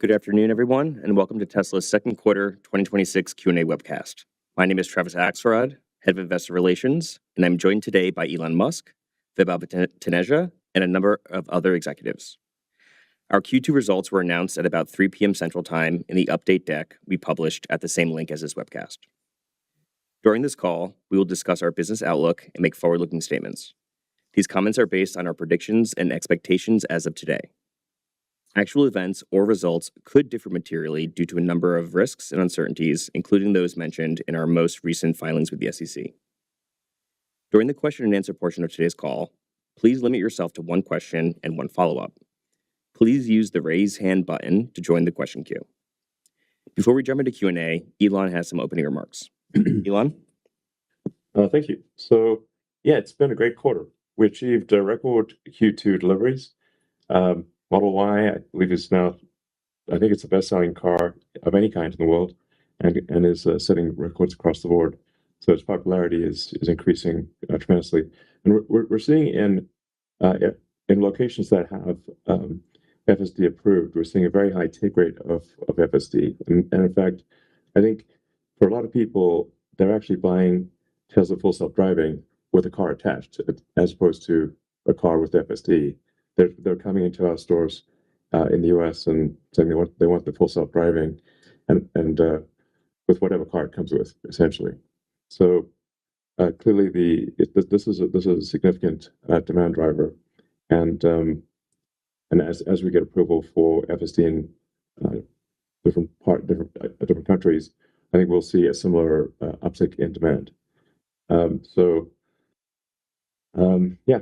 Good afternoon, everyone, and welcome to Tesla's second quarter 2026 Q&A webcast. My name is Travis Axelrod, Head of Investor Relations, and I'm joined today by Elon Musk, Vaibhav Taneja, and a number of other executives. Our Q2 results were announced at about 3 p.m. Central Time in the update deck we published at the same link as this webcast. During this call, we will discuss our business outlook and make forward-looking statements. These comments are based on our predictions and expectations as of today. Actual events or results could differ materially due to a number of risks and uncertainties, including those mentioned in our most recent filings with the SEC. During the question and answer portion of today's call, please limit yourself to one question and one follow-up. Please use the raise hand button to join the question queue. Before we jump into Q&A, Elon has some opening remarks. Elon? Thank you. So, it's been a great quarter. We achieved record Q2 deliveries. Model Y, I believe, is now, I think it's the best-selling car of any kind in the world, and is setting records across the board. So its popularity is increasing tremendously, and we're seeing in locations that have FSD approved, we're seeing a very high take rate of FSD, and in fact, I think for a lot of people, they're actually buying Tesla Full Self-Driving with a car attached, as opposed to a car with FSD. They're coming into our stores in the US and saying they want the Full Self-Driving, and with whatever car it comes with, essentially. So clearly, this is a significant demand driver, and as we get approval for FSD in different countries, I think we'll see a similar uptick in demand.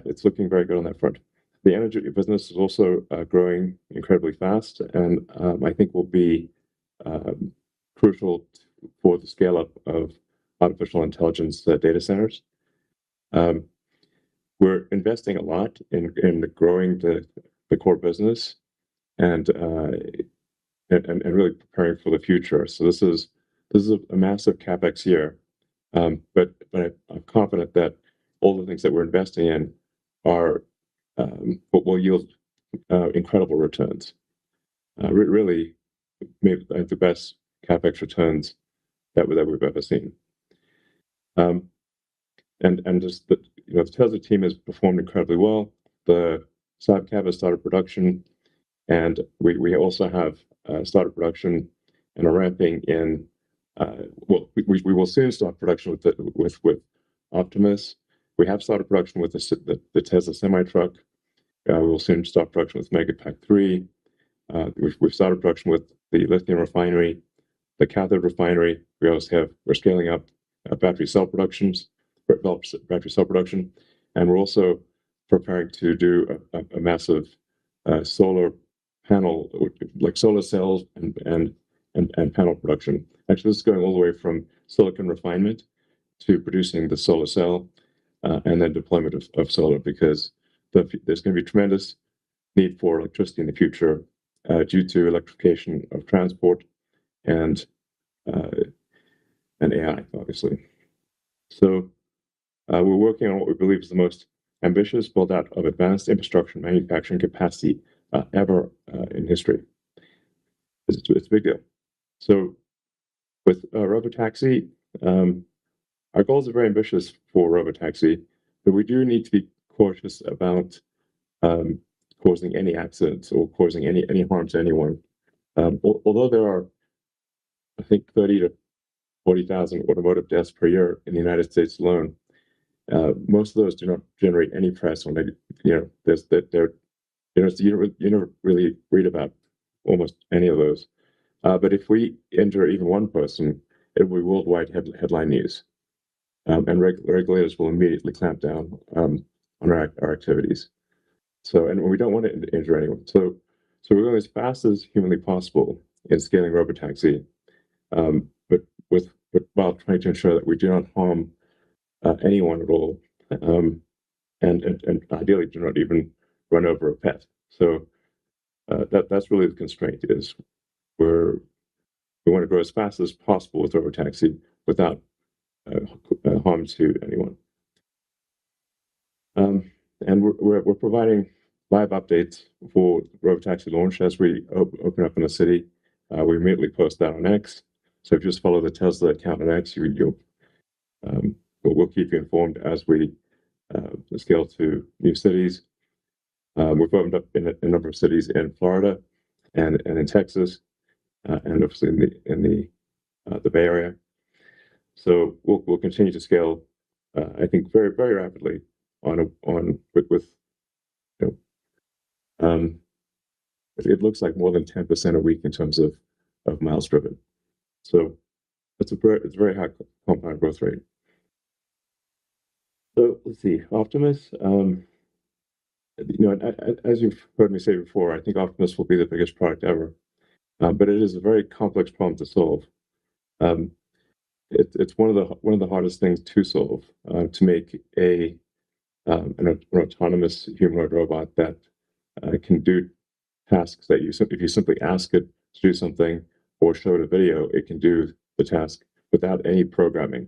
It's looking very good on that front. The energy business is also growing incredibly fast, and I think will be crucial for the scale-up of artificial intelligence data centers. We're investing a lot in growing the core business and really preparing for the future. So this is a massive capex year, but I'm confident that all the things that we're investing in will yield incredible returns. Really, maybe the best capex returns that we've ever seen. And just the Tesla team has performed incredibly well. The Cybercab has started production, and we also have started production and are ramping in. We will soon start production with Optimus. We have started production with the Tesla semi-truck. We will soon start production with Megapack 3. We've started production with the lithium refinery, the cathode refinery. We're scaling up battery cell production, and we're also preparing to do a massive solar panel, like solar cells and panel production. Actually, this is going all the way from silicon refinement to producing the solar cell, and then deployment of solar, because there's going to be tremendous need for electricity in the future due to electrification of transport and AI, obviously. So we're working on what we believe is the most ambitious build-out of advanced infrastructure and manufacturing capacity ever in history. It's a big deal. So with Robotaxi, our goals are very ambitious for Robotaxi, but we do need to be cautious about causing any accidents or causing any harm to anyone. Although there are, I think, 30,000 to 40,000 automotive deaths per year in the United States alone, most of those do not generate any press on it. You never really read about almost any of those. But if we injure even one person, it will be worldwide headline news. And regulators will immediately clamp down on our activities. And we don't want to injure anyone. So we're going as fast as humanly possible in scaling Robotaxi, but while trying to ensure that we do not harm anyone at all, and ideally do not even run over a pet. So that's really the constraint. Is we want to grow as fast as possible with Robotaxi without harm to anyone. And we're providing live updates for Robotaxi launch as we open up in a city. we immediately post that on X. So if you just follow the Tesla account on X, we'll keep you informed as we scale to new cities. We've opened up in a number of cities in Florida and in Texas, and obviously in the Bay Area. So we'll continue to scale, I think, very very rapidly with it looks like more than 10% a week in terms of miles driven. So it's a very high compound growth rate. So let's see, Optimus. As you've heard me say before, I think Optimus will be the biggest product ever, but it is a very complex problem to solve. It's one of the hardest things to solve, to make an autonomous humanoid robot that can do tasks that if you simply ask it to do something or show it a video, it can do the task without any programming.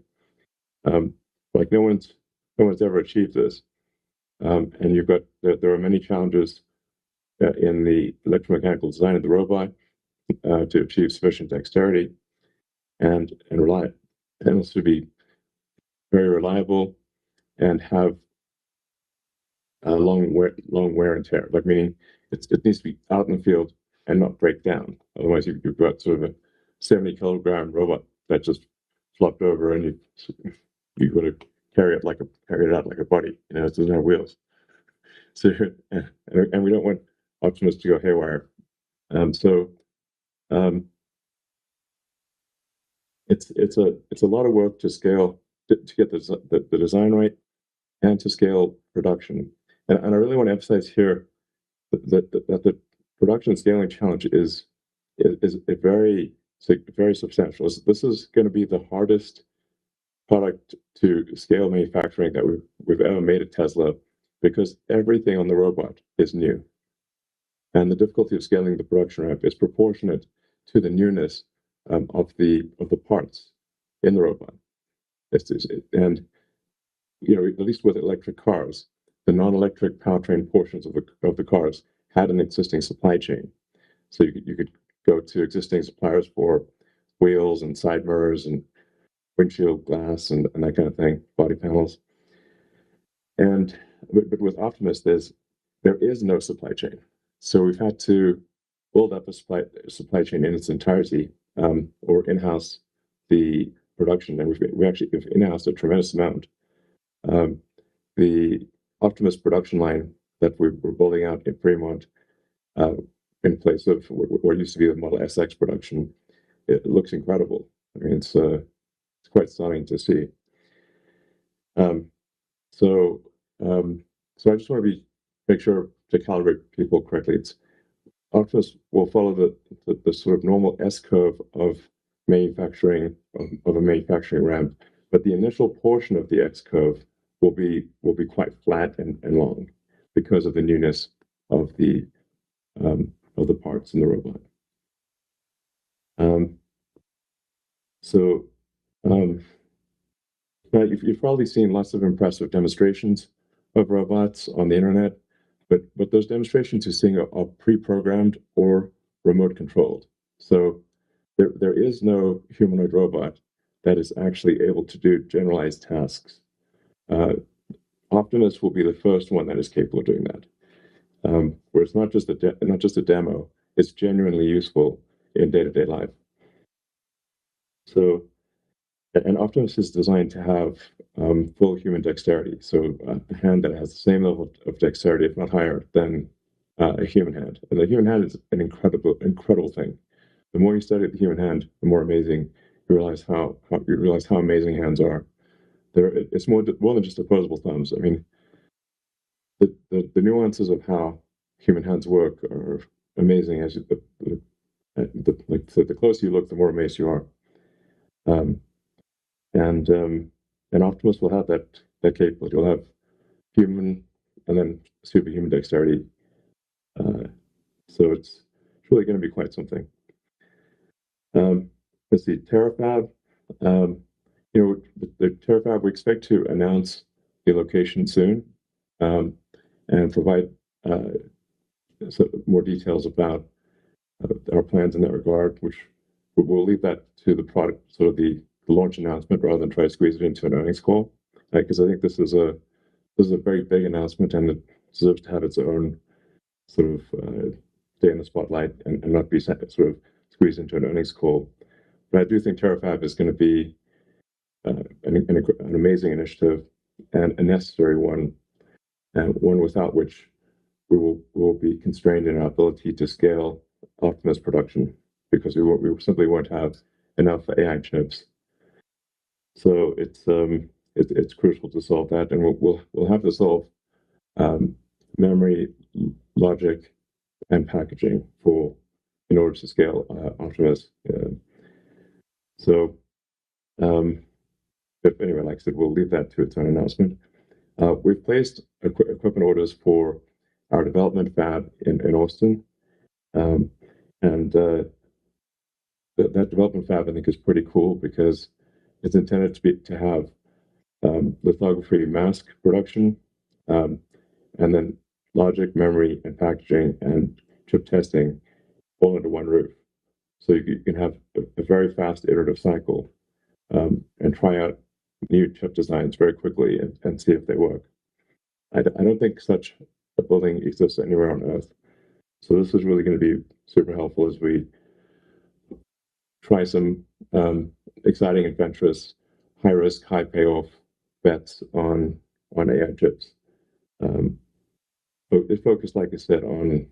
Like no one's ever achieved this, and there are many challenges in the electromechanical design of the robot to achieve sufficient dexterity and also be very reliable and have long wear and tear. Like meaning it needs to be out in the field and not break down. Otherwise, you've got sort of a 70-kilogram robot that just flopped over, and you've got to carry it out like a body. It doesn't have wheels. So and we don't want Optimus to go haywire. It's a lot of work to scale to get the design right and to scale production. And I really want to emphasize here that the production scaling challenge is very substantial. This is going to be the hardest product to scale manufacturing that we've ever made at Tesla, because everything on the robot is new, and the difficulty of scaling the production ramp is proportionate to the newness of the parts in the robot. And at least with electric cars, the non-electric powertrain portions of the cars had an existing supply chain. So you could go to existing suppliers for wheels and side mirrors and windshield glass and that kind of thing, body panels. But with Optimus, there is no supply chain. So we've had to build up a supply chain in its entirety, or in-house the production, and we've in-housed a tremendous amount. The Optimus production line that we're building out in Fremont, in place of what used to be the Model SX production, it looks incredible. I mean, it's quite stunning to see. So I just want to make sure to calibrate people correctly. Optimus will follow the sort of normal S curve of manufacturing of a manufacturing ramp, but the initial portion of the X curve will be quite flat and long because of the newness of the parts in the robot. Now you've probably seen lots of impressive demonstrations of robots on the internet, but those demonstrations you're seeing are pre-programmed or remote controlled. So there is no humanoid robot that is actually able to do generalized tasks. Optimus will be the first one that is capable of doing that, where it's not just a demo; it's genuinely useful in day-to-day life. So, and Optimus is designed to have full human dexterity, so a hand that has the same level of dexterity, if not higher, than a human hand. And the human hand is an incredible thing. The more you study the human hand, the more amazing you realize how amazing hands are. It's more than just opposable thumbs. I mean, the nuances of how human hands work are amazing. As the closer you look, the more amazed you are. And Optimus will have that capability. You'll have human and then superhuman dexterity. So it's really going to be quite something. Let's see, Terafab. The Terafab, we expect to announce the location soon, and provide more details about our plans in that regard, which we'll leave that to the product, sort of the launch announcement, rather than try to squeeze it into an earnings call, because I think this is a very big announcement, and it deserves to have its own sort of stay in the spotlight and not be sort of squeezed into an earnings call. But I do think TerraFab is going to be an amazing initiative and a necessary one, and one without which we will be constrained in our ability to scale Optimus production, because we simply won't have enough AI chips. So it's crucial to solve that, and we'll have to solve memory, logic, and packaging in order to scale Optimus. But anyway, like I said, we'll leave that to its own announcement. We've placed equipment orders for our development fab in Austin, and that development fab, I think, is pretty cool because it's intended to have lithography mask production, and then logic, memory, and packaging and chip testing all under one roof. So you can have a very fast iterative cycle, and try out new chip designs very quickly and see if they work. I don't think such a building exists anywhere on Earth. So this is really going to be super helpful as we try some exciting, adventurous, high risk, high payoff bets on AI chips. But it's focused, like I said, on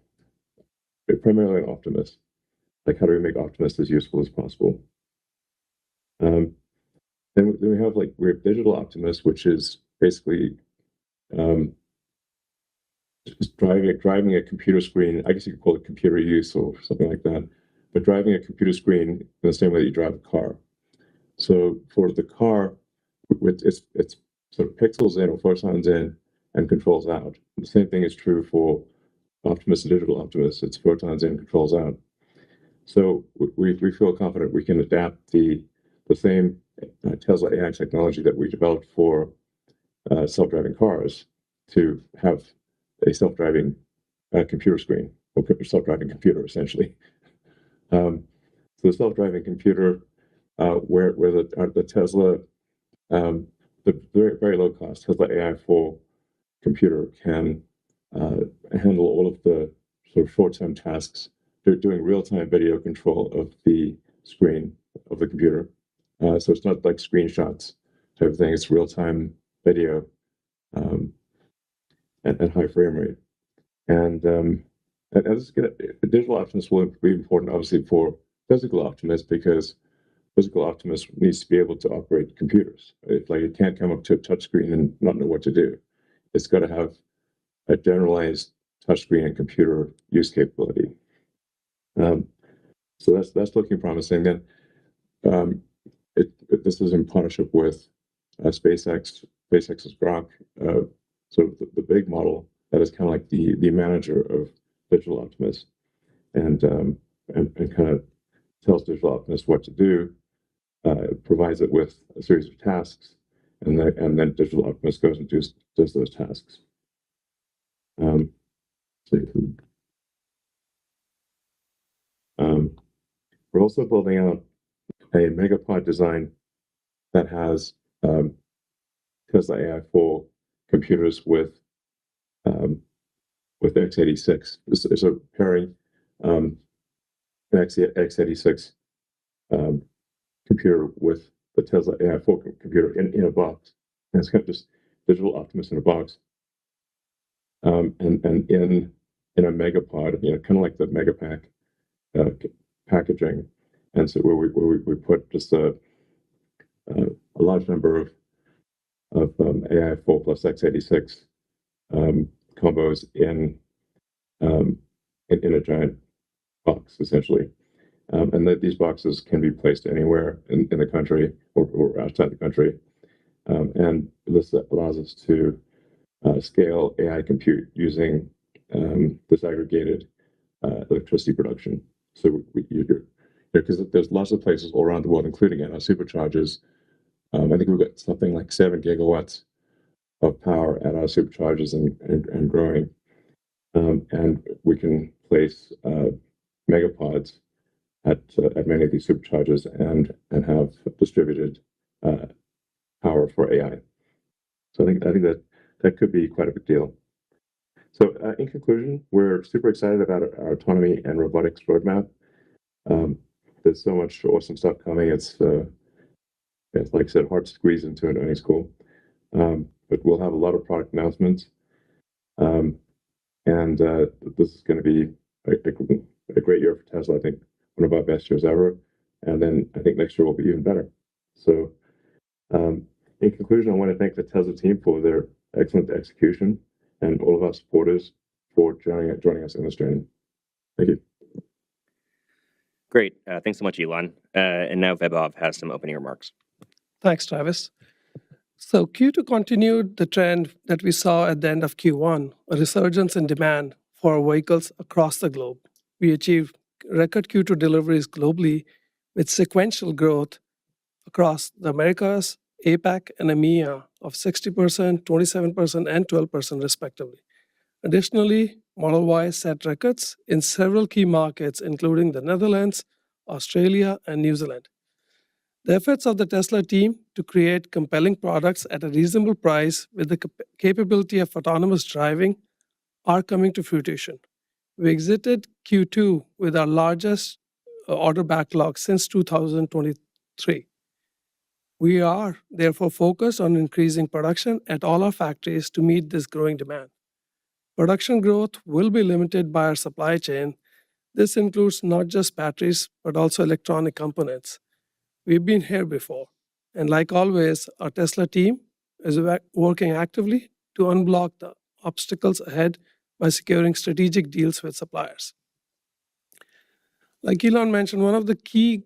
primarily on Optimus. Like, how do we make Optimus as useful as possible? Then we have digital Optimus, which is basically just driving a computer screen. I guess you could call it computer use or something like that, but driving a computer screen in the same way that you drive a car. So for the car, it's sort of pixels in or photons in and controls out. The same thing is true for Optimus and digital Optimus. It's photons in, controls out. So we feel confident we can adapt the same Tesla AI technology that we developed for self-driving cars to have a self-driving computer screen, or self-driving computer, essentially. So the self-driving computer, where the Tesla, the very, very low cost Tesla AI4 computer can handle all of the sort of short-term tasks. They're doing real-time video control of the screen of the computer. So it's not like screenshots type of thing. It's real-time video at high frame rate. And digital Optimus will be important, obviously, for physical Optimus, because physical Optimus needs to be able to operate computers. It can't come up to a touchscreen and not know what to do. It's got to have a generalized touchscreen and computer use capability. So that's looking promising. Then this is in partnership with SpaceX's Grok, sort of the big model that is kind of like the manager of digital Optimus, and kind of tells digital Optimus what to do, provides it with a series of tasks, and then digital Optimus goes and does those tasks. We're also building out a megapod design that has Tesla AI4 computers with x86. So pairing an x86 computer with the Tesla AI4 computer in a box. And it's kind of just digital Optimus in a box. And in a megapod, kind of like the Megapack packaging. And so where we put just a large number of AI4 plus x86 combos in a giant box, essentially. And that these boxes can be placed anywhere in the country or outside the country. And this allows us to scale AI compute using disaggregated electricity production. So because there's lots of places all around the world, including at our superchargers. I think we've got something like 7 gigawatts of power at our superchargers and growing. And we can place megapods at many of these superchargers and have distributed power for AI. So I think that could be quite a big deal. So in conclusion, we're super excited about our autonomy and robotics roadmap. There's so much awesome stuff coming. It's like I said, hard to squeeze into an earnings call. But we'll have a lot of product announcements. And this is going to be a great year for Tesla. I think one of our best years ever. And then I think next year will be even better. So in conclusion, I want to thank the Tesla team for their excellent execution and all of our supporters for joining us in this journey. Thank you. Great. Thanks so much, Elon. And now Vaibhav has some opening remarks. Thanks, Travis. So Q2 continued the trend that we saw at the end of Q1, a resurgence in demand for vehicles across the globe. We achieved record Q2 deliveries globally with sequential growth across the Americas, APAC, and EMEA of 60%, 27%, and 12% respectively. Additionally, Model Y set records in several key markets, including the Netherlands, Australia, and New Zealand. The efforts of the Tesla team to create compelling products at a reasonable price with the capability of autonomous driving are coming to fruition. We exited Q2 with our largest order backlog since 2023. We are therefore focused on increasing production at all our factories to meet this growing demand. Production growth will be limited by our supply chain. This includes not just batteries, but also electronic components. We've been here before, and like always, our Tesla team is working actively to unblock the obstacles ahead by securing strategic deals with suppliers. Like Elon mentioned, one of the key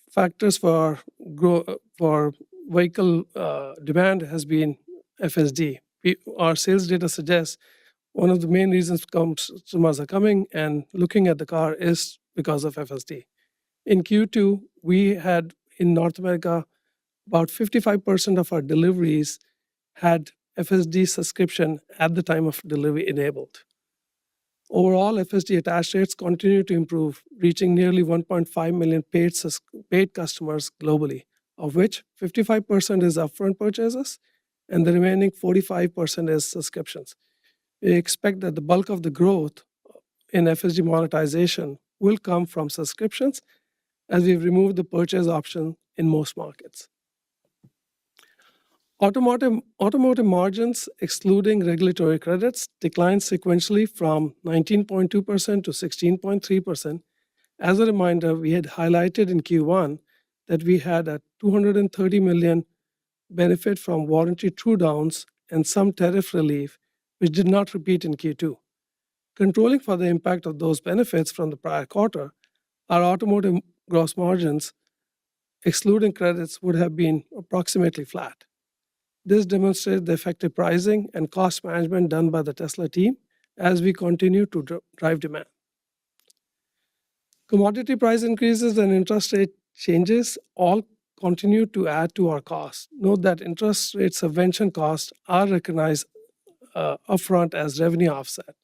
factors for vehicle demand has been FSD. Our sales data suggests one of the main reasons customers are coming and looking at the car is because of FSD. In Q2, we had in North America, about 55% of our deliveries had FSD subscription at the time of delivery enabled. Overall, FSD attach rates continue to improve, reaching nearly 1.5 million paid customers globally, of which 55% is upfront purchases and the remaining 45% is subscriptions. We expect that the bulk of the growth in FSD monetization will come from subscriptions as we've removed the purchase option in most markets. Automotive margins, excluding regulatory credits, declined sequentially from 19.2% to 16.3%. As a reminder, we had highlighted in Q1 that we had a $230 million benefit from warranty true-downs and some tariff relief, which did not repeat in Q2. Controlling for the impact of those benefits from the prior quarter, our automotive gross margins, excluding credits, would have been approximately flat. This demonstrates the effective pricing and cost management done by the Tesla team as we continue to drive demand. Commodity price increases and interest rate changes all continue to add to our costs. Note that interest rate subvention costs are recognized upfront as revenue offset.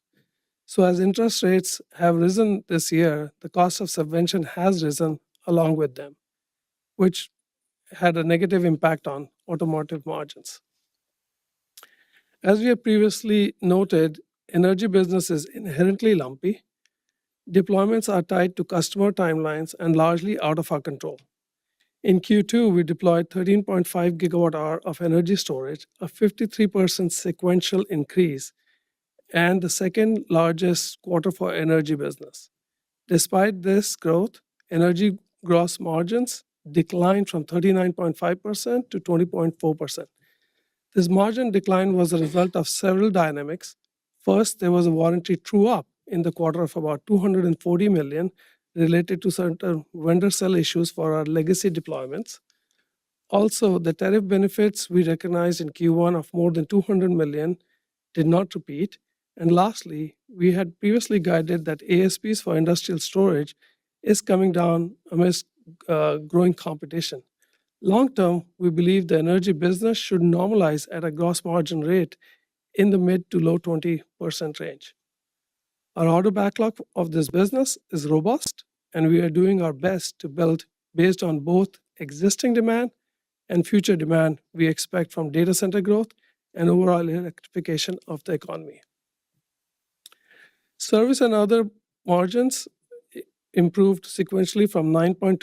So as interest rates have risen this year, the cost of subvention has risen along with them, which had a negative impact on automotive margins. As we have previously noted, energy business is inherently lumpy. Deployments are tied to customer timelines and largely out of our control. In Q2, we deployed 13.5 gigawatt hour of energy storage, a 53% sequential increase, and the second largest quarter for energy business. Despite this growth, energy gross margins declined from 39.5% to 20.4%. This margin decline was a result of several dynamics. First, there was a warranty true-up in the quarter of about $240 million related to certain vendor cell issues for our legacy deployments. Also, the tariff benefits we recognized in Q1 of more than $200 million did not repeat. And lastly, we had previously guided that ASPs for industrial storage is coming down amidst growing competition. Long term, we believe the energy business should normalize at a gross margin rate in the mid to low 20% range. Our order backlog of this business is robust, and we are doing our best to build based on both existing demand and future demand we expect from data center growth and overall electrification of the economy. Service and other margins improved sequentially from 9.2%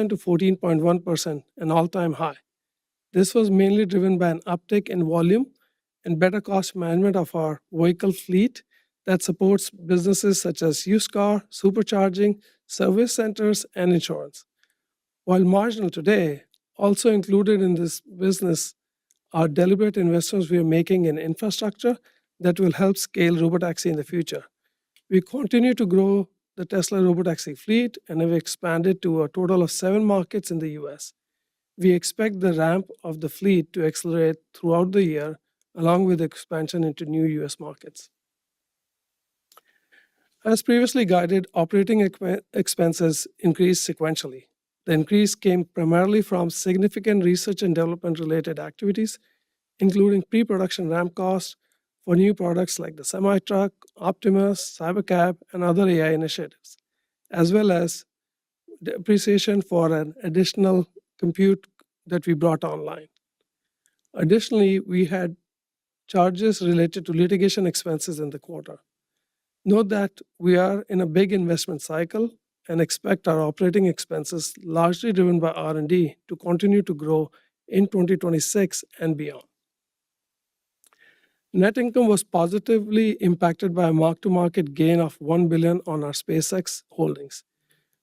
to 14.1%, an all-time high. This was mainly driven by an uptick in volume and better cost management of our vehicle fleet that supports businesses such as used car, supercharging, service centers, and insurance. While marginal today, also included in this business are deliberate investments we are making in infrastructure that will help scale robotaxi in the future. We continue to grow the Tesla robotaxi fleet and have expanded to a total of 7 markets in the US. We expect the ramp of the fleet to accelerate throughout the year, along with expansion into new US markets. As previously guided, operating expenses increased sequentially. The increase came primarily from significant research and development related activities, including pre-production ramp costs for new products like the semi-truck, Optimus, Cybercab, and other AI initiatives, as well as depreciation for an additional compute that we brought online. Additionally, we had charges related to litigation expenses in the quarter. Note that we are in a big investment cycle and expect our operating expenses, largely driven by R&D, to continue to grow in 2026 and beyond. Net income was positively impacted by a mark-to-market gain of $1 billion on our SpaceX holdings,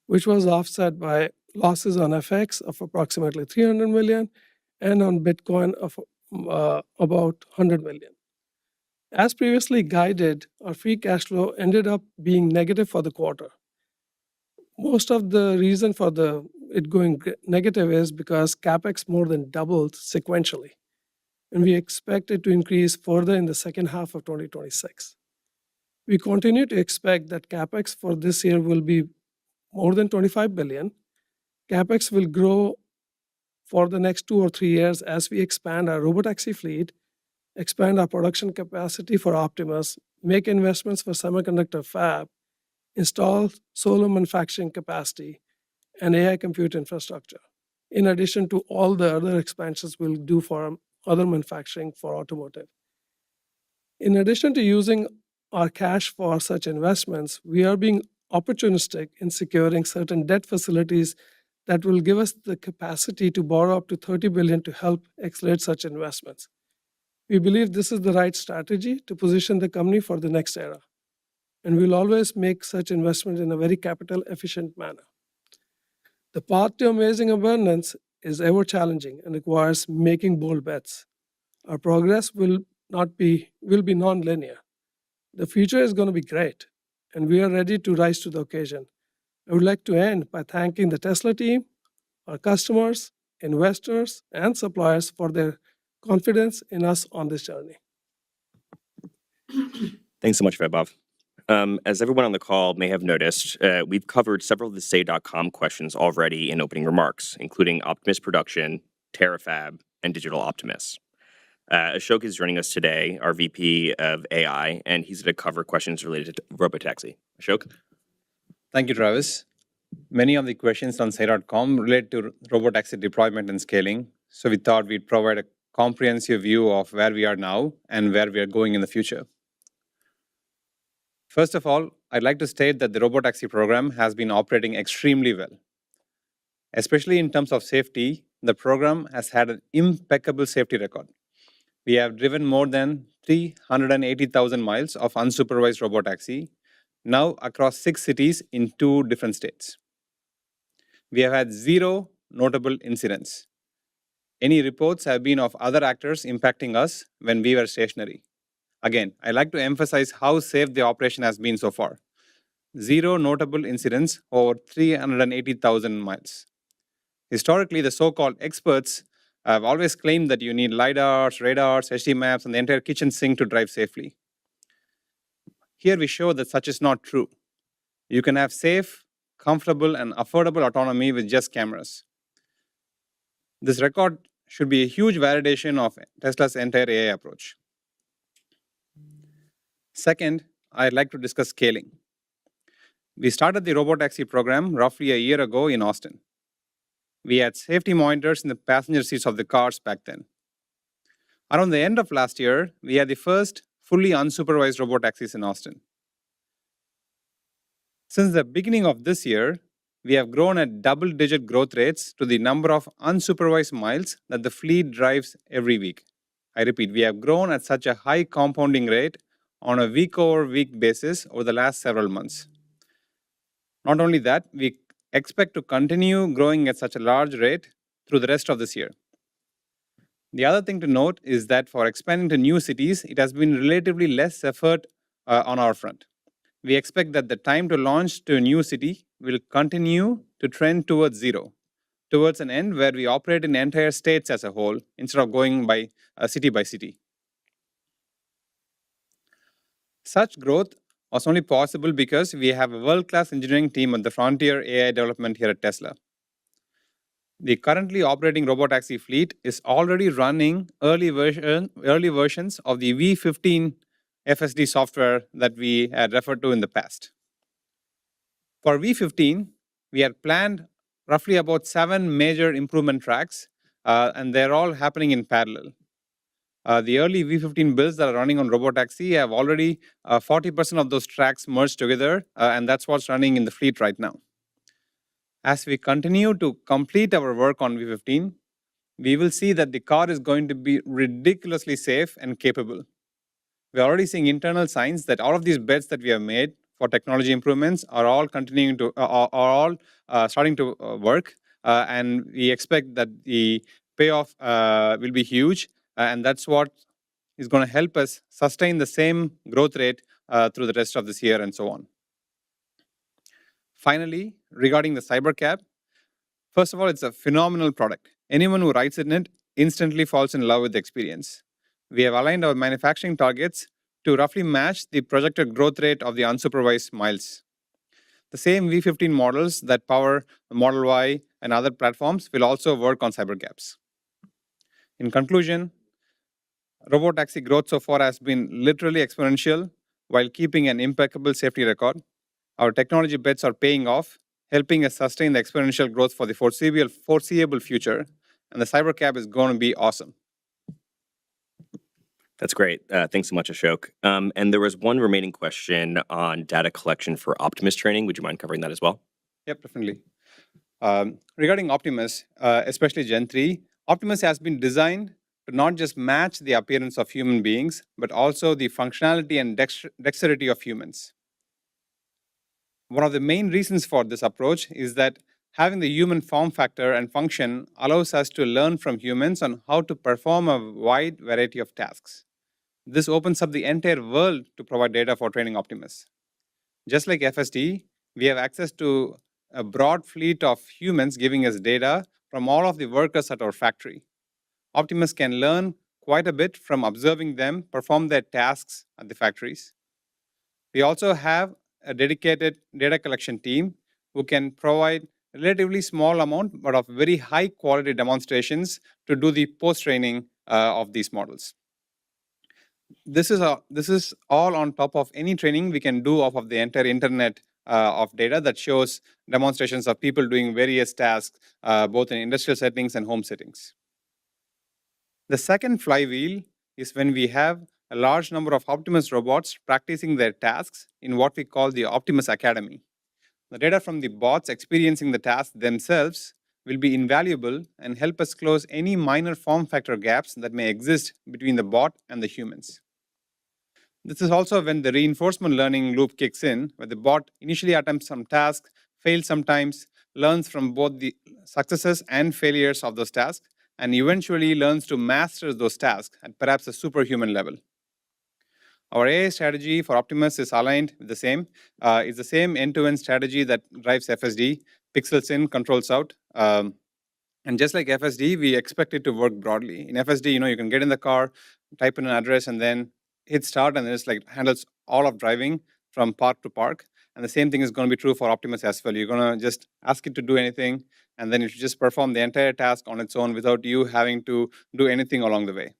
which was offset by losses on FX of approximately $300 million and on Bitcoin of about $100 million. As previously guided, our free cash flow ended up being negative for the quarter. Most of the reason for it going negative is because CapEx more than doubled sequentially, and we expect it to increase further in the second half of 2026. We continue to expect that CapEx for this year will be more than $25 billion. CapEx will grow for the next 2 or 3 years as we expand our robotaxi fleet, expand our production capacity for Optimus, make investments for semiconductor fab, install solar manufacturing capacity, and AI compute infrastructure, in addition to all the other expansions we'll do for other manufacturing for automotive. In addition to using our cash for such investments, we are being opportunistic in securing certain debt facilities that will give us the capacity to borrow up to $30 billion to help accelerate such investments. We believe this is the right strategy to position the company for the next era, and we'll always make such investments in a very capital-efficient manner. The path to amazing abundance is ever challenging and requires making bold bets. Our progress will be non-linear. The future is going to be great, and we are ready to rise to the occasion. I would like to end by thanking the Tesla team, our customers, investors, and suppliers for their confidence in us on this journey. Thanks so much, Vaibhav. As everyone on the call may have noticed, we've covered several of the Say.com questions already in opening remarks, including Optimus production, Terafab, and Digital Optimus. Ashok is joining us today, our VP of AI, and he's going to cover questions related to robotaxi. Ashok? Thank you, Travis. Many of the questions on Say.com relate to robotaxi deployment and scaling, so we thought we'd provide a comprehensive view of where we are now and where we are going in the future. First of all, I'd like to state that the robotaxi program has been operating extremely well. Especially in terms of safety, the program has had an impeccable safety record. We have driven more than 380,000 miles of unsupervised robotaxi, now across 6 cities in 2 different states. We have had 0 notable incidents. Any reports have been of other actors impacting us when we were stationary. Again, I like to emphasize how safe the operation has been so far. 0 notable incidents over 380,000 miles. Historically, the so-called experts have always claimed that you need LiDARs, radars, HD maps, and the entire kitchen sink to drive safely. Here we show that such is not true. You can have safe, comfortable, and affordable autonomy with just cameras. This record should be a huge validation of Tesla's entire AI approach. Second, I'd like to discuss scaling. We started the robotaxi program roughly a year ago in Austin. We had safety monitors in the passenger seats of the cars back then. Around the end of last year, we had the first fully unsupervised robotaxis in Austin. Since the beginning of this year, we have grown at double-digit growth rates to the number of unsupervised miles that the fleet drives every week. I repeat, we have grown at such a high compounding rate on a week-over-week basis over the last several months. Not only that, we expect to continue growing at such a large rate through the rest of this year. The other thing to note is that for expanding to new cities, it has been relatively less effort on our front. We expect that the time to launch to a new city will continue to trend towards zero, towards an end where we operate in entire states as a whole instead of going by city by city. Such growth was only possible because we have a world-class engineering team at the frontier AI development here at Tesla. The currently operating robotaxi fleet is already running early versions of the V15 FSD software that we had referred to in the past. For V15, we had planned roughly about 7 major improvement tracks, and they're all happening in parallel. The early V15 builds that are running on robotaxi have already 40% of those tracks merged together, and that's what's running in the fleet right now. As we continue to complete our work on V15, we will see that the car is going to be ridiculously safe and capable. We're already seeing internal signs that all of these bets that we have made for technology improvements are all starting to work, and we expect that the payoff will be huge, and that's what is going to help us sustain the same growth rate through the rest of this year and so on. Finally, regarding the CyberCab, first of all, it's a phenomenal product. Anyone who rides in it instantly falls in love with the experience. We have aligned our manufacturing targets to roughly match the projected growth rate of the unsupervised miles. The same V15 models that power Model Y and other platforms will also work on CyberCabs. In conclusion, robotaxi growth so far has been literally exponential while keeping an impeccable safety record. Our technology bets are paying off, helping us sustain the exponential growth for the foreseeable future, and the CyberCab is going to be awesome. That's great. Thanks so much, Ashok. And there was one remaining question on data collection for Optimus training. Would you mind covering that as well? Yep, definitely. Regarding Optimus, especially Gen 3, Optimus has been designed to not just match the appearance of human beings, but also the functionality and dexterity of humans. One of the main reasons for this approach is that having the human form factor and function allows us to learn from humans on how to perform a wide variety of tasks. This opens up the entire world to provide data for training Optimus. Just like FSD, we have access to a broad fleet of humans giving us data from all of the workers at our factory. Optimus can learn quite a bit from observing them perform their tasks at the factories. We also have a dedicated data collection team who can provide a relatively small amount but of very high quality demonstrations to do the post-training of these models. This is all on top of any training we can do off of the entire internet of data that shows demonstrations of people doing various tasks, both in industrial settings and home settings. The second flywheel is when we have a large number of Optimus robots practicing their tasks in what we call the Optimus Academy. The data from the bots experiencing the tasks themselves will be invaluable and help us close any minor form factor gaps that may exist between the bot and the humans. This is also when the reinforcement learning loop kicks in, where the bot initially attempts some tasks, fails sometimes, learns from both the successes and failures of those tasks, and eventually learns to master those tasks at perhaps a superhuman level. Our AI strategy for Optimus is aligned with the same. It's the same end-to-end strategy that drives FSD, pixels in, controls out. And just like FSD, we expect it to work broadly. In FSD, you can get in the car, type in an address, and then hit start, and it's handles all of driving from park to park. And the same thing is going to be true for Optimus as well. You're going to just ask it to do anything, and then it should just perform the entire task on its own without you having to do anything along the way.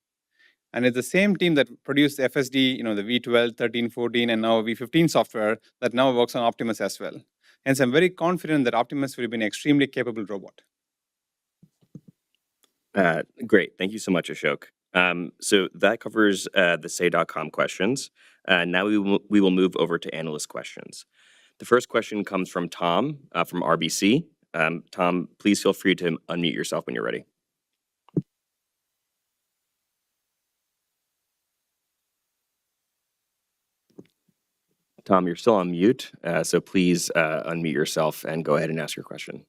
And it's the same team that produced FSD, the V12, 13, 14, and now V15 software that now works on Optimus as well. Hence, I'm very confident that Optimus will be an extremely capable robot. Great. Thank you so much, Ashok. So that covers the say.com questions. Now we will move over to analyst questions. The first question comes from Tom from RBC. Tom, please feel free to unmute yourself when you're ready. Tom, you're still on mute, so please unmute yourself and go ahead and ask your question.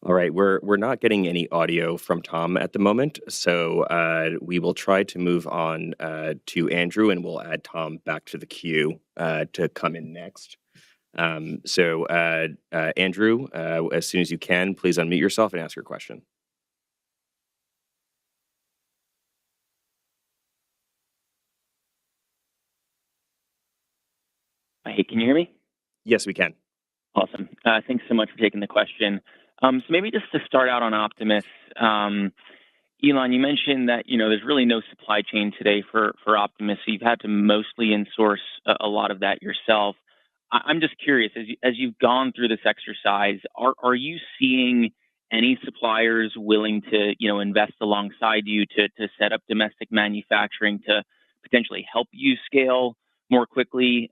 All right, we're not getting any audio from Tom at the moment, so we will try to move on to Andrew, and we'll add Tom back to the queue to come in next. So Andrew, as soon as you can, please unmute yourself and ask your question. Hey, can you hear me? Yes, we can. Awesome. Thanks so much for taking the question. So maybe just to start out on Optimus, Elon, you mentioned that there's really no supply chain today for Optimus, so you've had to mostly insource a lot of that yourself. I'm just curious, as you've gone through this exercise, are you seeing any suppliers willing to invest alongside you to set up domestic manufacturing to potentially help you scale more quickly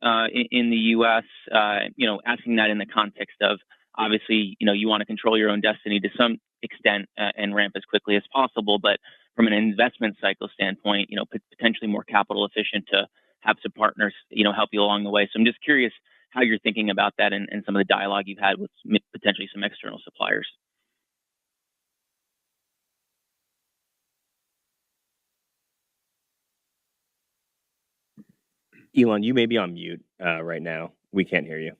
in the U.S.? Asking that in the context of obviously, you want to control your own destiny to some extent and ramp as quickly as possible. But from an investment cycle standpoint, potentially more capital efficient to have some partners, help you along the way. So I'm just curious how you're thinking about that and some of the dialogue you've had with potentially some external suppliers. Elon, you may be on mute right now. We can't hear you.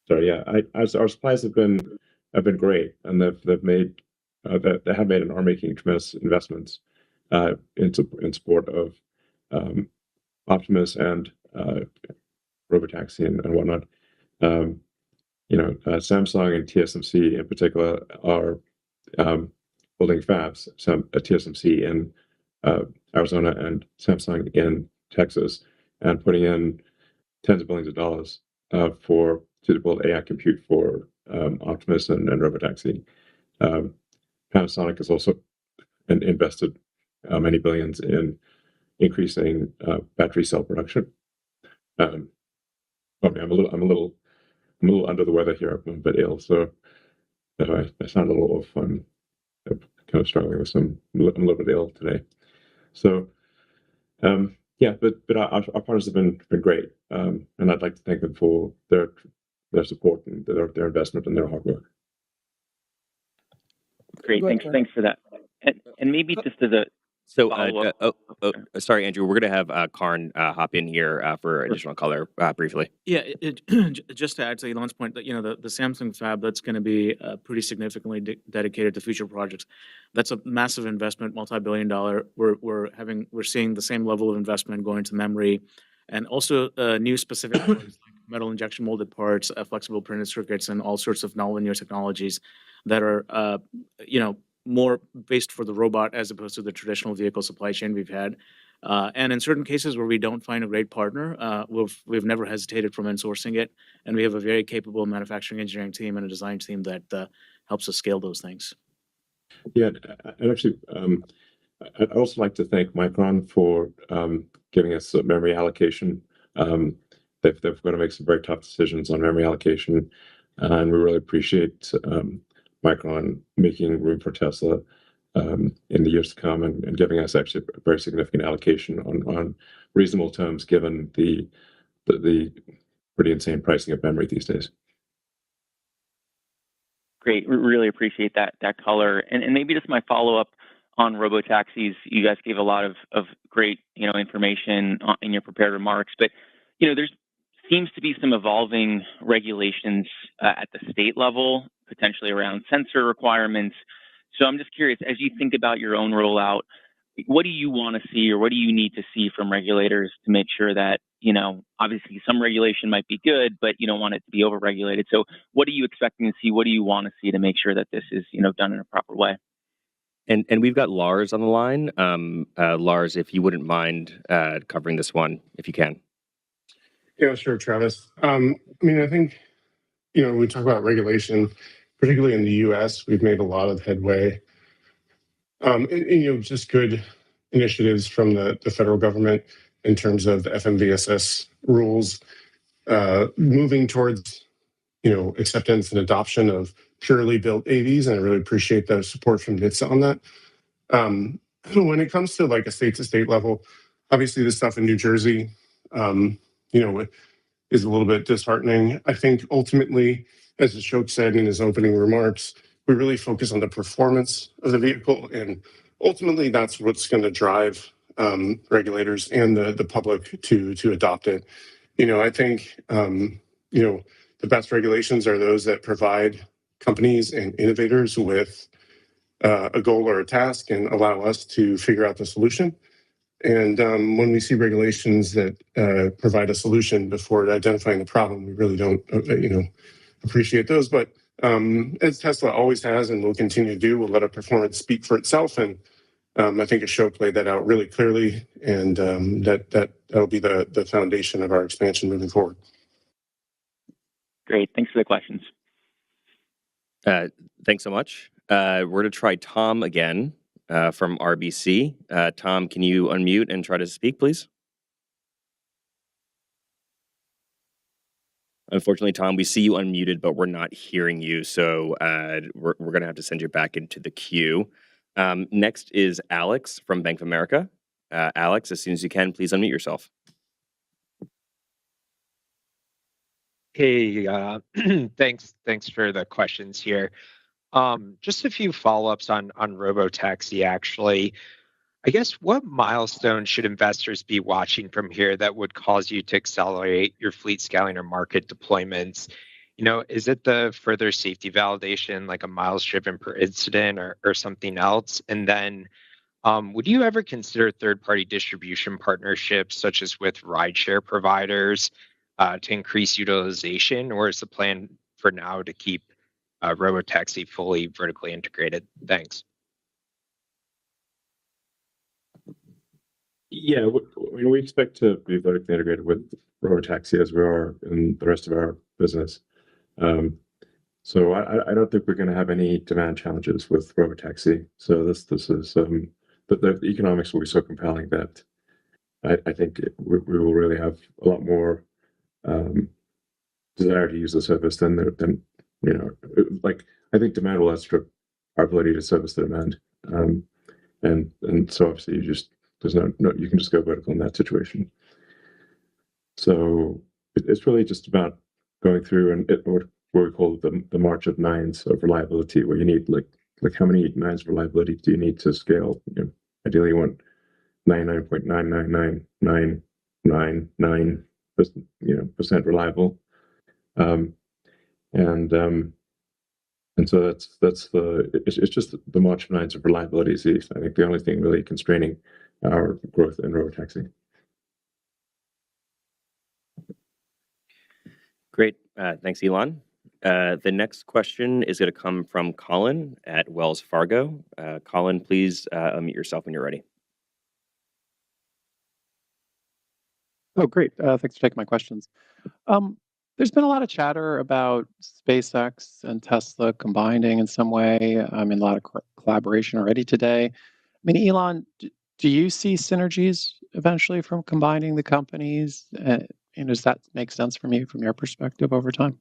So yeah, our suppliers have been great, and they have made and are making tremendous investments in support of Optimus and robotaxi and whatnot. Samsung and TSMC in particular are building fabs. TSMC in Arizona and Samsung in Texas, and putting in tens of billions of dollars to build AI compute for Optimus and robotaxi. Panasonic has also invested many billions in increasing battery cell production. I'm a little under the weather here. I'm a bit ill, so if I sound a little off, I'm kind of struggling with I'm a little bit ill today. So but our partners have been great, and I'd like to thank them for their support and their investment and their hard work. Great, thanks for that. And maybe just as a sorry, Andrew, we're going to have Karn hop in here for additional color briefly. Yeah, just to add to Elon's point, that the Samsung fab, that's going to be pretty significantly dedicated to future projects. That's a massive investment, multi-billion-dollar. We're seeing the same level of investment going to memory, and also new specific parts like metal injection molded parts, flexible printed circuits, and all sorts of novel new technologies that are more based for the robot as opposed to the traditional vehicle supply chain we've had. And in certain cases where we don't find a great partner, we've never hesitated from insourcing it. And we have a very capable manufacturing engineering team and a design team that helps us scale those things. Yeah, and actually, I'd also like to thank Micron for giving us a memory allocation. They've got to make some very tough decisions on memory allocation, and we really appreciate Micron making room for Tesla in the years to come, and giving us actually a very significant allocation on reasonable terms, given the pretty insane pricing of memory these days. Great, really appreciate that color. And maybe just my follow-up on robotaxis. You guys gave a lot of great information in your prepared remarks, but there seems to be some evolving regulations at the state level, potentially around sensor requirements. So I'm just curious, as you think about your own rollout, what do you want to see, or what do you need to see from regulators to make sure that, obviously some regulation might be good, but you don't want it to be overregulated. So what are you expecting to see? What do you want to see to make sure that this is, done in a proper way? And we've got Lars on the line. Lars, if you wouldn't mind covering this one, if you can. Yeah, sure, Travis. I think, when we talk about regulation, particularly in the U.S., we've made a lot of headway. Just good initiatives from the federal government in terms of the FMVSS rules, moving towards, acceptance and adoption of purely built AVs, and I really appreciate the support from NHTSA on that. When it comes to like a state-to-state level, obviously the stuff in New Jersey, is a little bit disheartening. I think ultimately, as Ashok said in his opening remarks, we really focus on the performance of the vehicle, and ultimately that's what's going to drive regulators and the public to adopt it. I think the best regulations are those that provide companies and innovators with a goal or a task and allow us to figure out the solution. And when we see regulations that provide a solution before identifying the problem, we really don't, appreciate those. But as Tesla always has and will continue to do, we'll let our performance speak for itself. And I think Ashok played that out really clearly, and that'll be the foundation of our expansion moving forward. Great. Thanks for the questions. Thanks so much. We're going to try Tom again from RBC. Tom, can you unmute and try to speak, please? Unfortunately, Tom, we see you unmuted, but we're not hearing you, so we're going to have to send you back into the queue. Next is Alex from Bank of America. Alex, as soon as you can, please unmute yourself. Hey, thanks for the questions here. Just a few follow-ups on Robotaxi, actually. I guess, what milestones should investors be watching from here that would cause you to accelerate your fleet scaling or market deployments? Is it the further safety validation, like a miles driven per incident, or something else? And then, would you ever consider third-party distribution partnerships, such as with rideshare providers, to increase utilization, or is the plan for now to keep Robotaxi fully vertically integrated? Thanks. Yeah, we expect to be vertically integrated with Robotaxi as we are in the rest of our business. So I don't think we're going to have any demand challenges with Robotaxi. So this is the economics will be so compelling that I think we will really have a lot more desire to use the service than I think demand will outstrip our ability to service the demand. And so obviously there's no you can just go vertical in that situation. So it's really just about going through and what we call the march of nines of reliability, where you need like how many nines of reliability do you need to scale? Ideally you want 99.99999% reliable. And so it's just the march of nines of reliability is I think the only thing really constraining our growth in Robotaxi. Great. Thanks, Elon. The next question is going to come from Colin at Wells Fargo. Colin, please unmute yourself when you're ready. Oh, great. Thanks for taking my questions. There's been a lot of chatter about SpaceX and Tesla combining in some way. A lot of collaboration already today. Elon, do you see synergies eventually from combining the companies? And does that make sense from your perspective over time?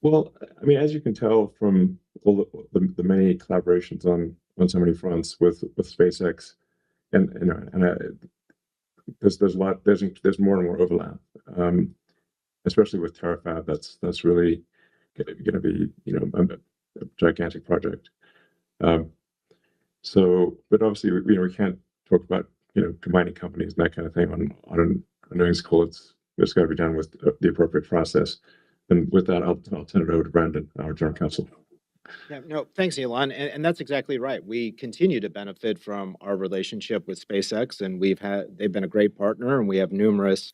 Well, as you can tell from all the many collaborations on so many fronts with SpaceX, and there's more and more overlap, especially with Terafab. That's really going to be a gigantic project. So, but obviously we can't talk about combining companies and that kind of thing on an earnings call. It's got to be done with the appropriate process. And with that, I'll turn it over to Brandon, our General Counsel. Yeah, no, thanks, Elon. And that's exactly right. We continue to benefit from our relationship with SpaceX, and they've been a great partner, and we have numerous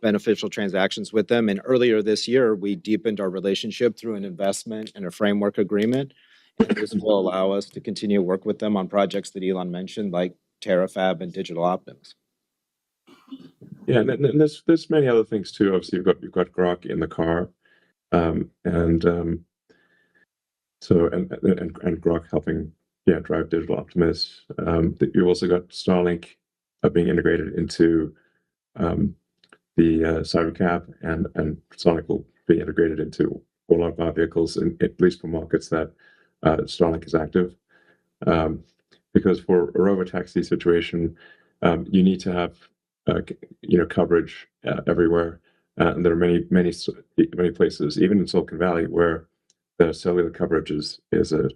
beneficial transactions with them. And earlier this year, we deepened our relationship through an investment and a framework agreement. And this will allow us to continue to work with them on projects that Elon mentioned, like TerraFab and Digital Optimus. Yeah, and there's many other things too. Obviously, you've got Grok in the car, so Grok helping drive Digital Optimus. You also got Starlink being integrated into the Cybercab, and Starlink will be integrated into all of our vehicles, at least for markets that Starlink is active. Because for a robotaxi situation, you need to have coverage everywhere, and there are many places, even in Silicon Valley, where the cellular coverage is a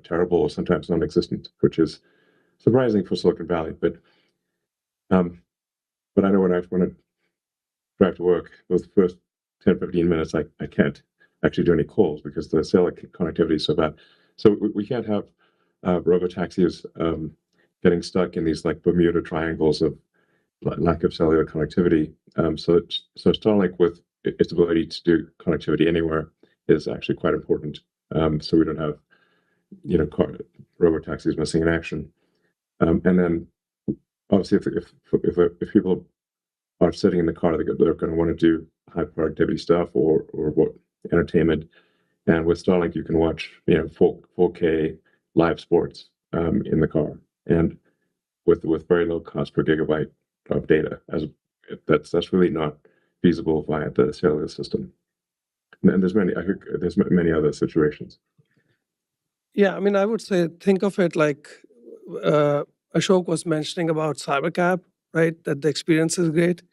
terrible or sometimes non-existent, which is surprising for Silicon Valley. But I know when I drive to work, those first 10-15 minutes, I can't actually do any calls because the cellular connectivity is so bad. So we can't have robotaxis getting stuck in these like Bermuda triangles of lack of cellular connectivity. So Starlink, with its ability to do connectivity anywhere, is actually quite important. So we don't have robotaxis missing in action. And then obviously if people are sitting in the car, they're going to want to do high productivity stuff or what entertainment. And with Starlink, you can watch 4K live sports in the car, and with very low cost per gigabyte of data. That's really not feasible via the cellular system. And there's many other situations. Yeah, I mean, I would say think of it like Ashok was mentioning about Cybercab, right? That the experience is great.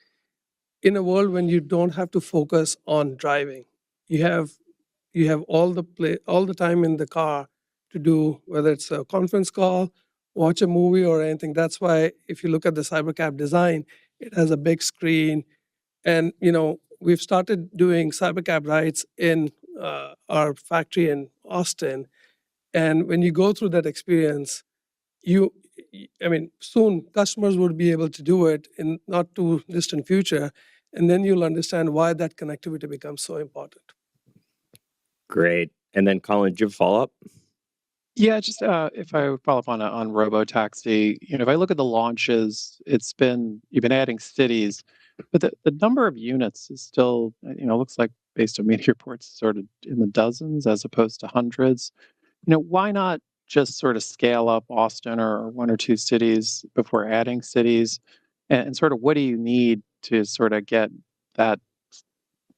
In a world when you don't have to focus on driving, you have all the time in the car to do, whether it's a conference call, watch a movie or anything. That's why if you look at the Cybercab design, it has a big screen. And we've started doing Cybercab rides in our factory in Austin. And when you go through that experience, soon customers would be able to do it in not too distant future. And then you'll understand why that connectivity becomes so important. Great. And then Colin, do you have a follow-up? Yeah, just if I would follow up on robotaxi, if I look at the launches, you've been adding cities, but the number of units is still, looks like based on media reports, sort of in the dozens as opposed to hundreds. Why not just sort of scale up Austin or one or two cities before adding cities, and sort of what do you need to sort of get that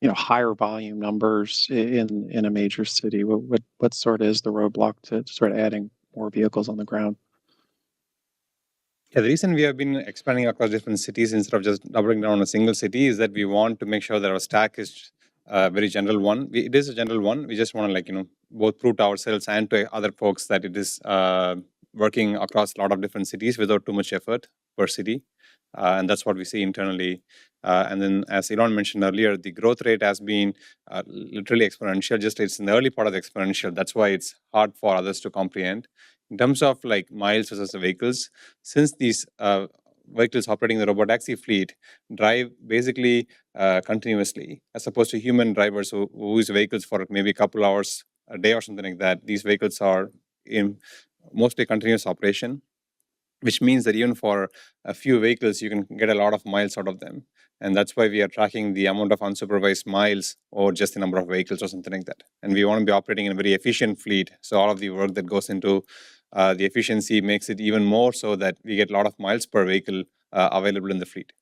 higher volume numbers in a major city? What sort of is the roadblock to sort of adding more vehicles on the ground? Yeah, the reason we have been expanding across different cities instead of just doubling down on a single city is that we want to make sure that our stack is a very general one. It is a general one. We just want to both prove to ourselves and to other folks that it is working across a lot of different cities without too much effort per city. And that's what we see internally. And then, as Elon mentioned earlier, the growth rate has been literally exponential. Just it's in the early part of the exponential. That's why it's hard for others to comprehend. In terms of miles versus the vehicles, since these vehicles operating the robotaxi fleet drive basically continuously, as opposed to human drivers who use vehicles for maybe a couple hours a day or something like that, these vehicles are in mostly continuous operation, which means that even for a few vehicles, you can get a lot of miles out of them. And that's why we are tracking the amount of unsupervised miles or just the number of vehicles or something like that. And we want to be operating in a very efficient fleet. So all of the work that goes into the efficiency makes it even more so that we get a lot of miles per vehicle available in the fleet.